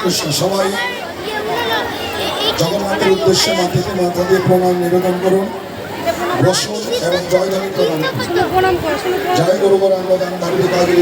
উদ্দেশ্যে সবাই জগন্নাথের উদ্দেশ্যে মাথা দিয়ে প্রণাম নিবেদন করুন, বসুন এবং জয়ধ্বনি প্রদান করুন। জয় গুরু গৌরাঙ্গ দান ধারী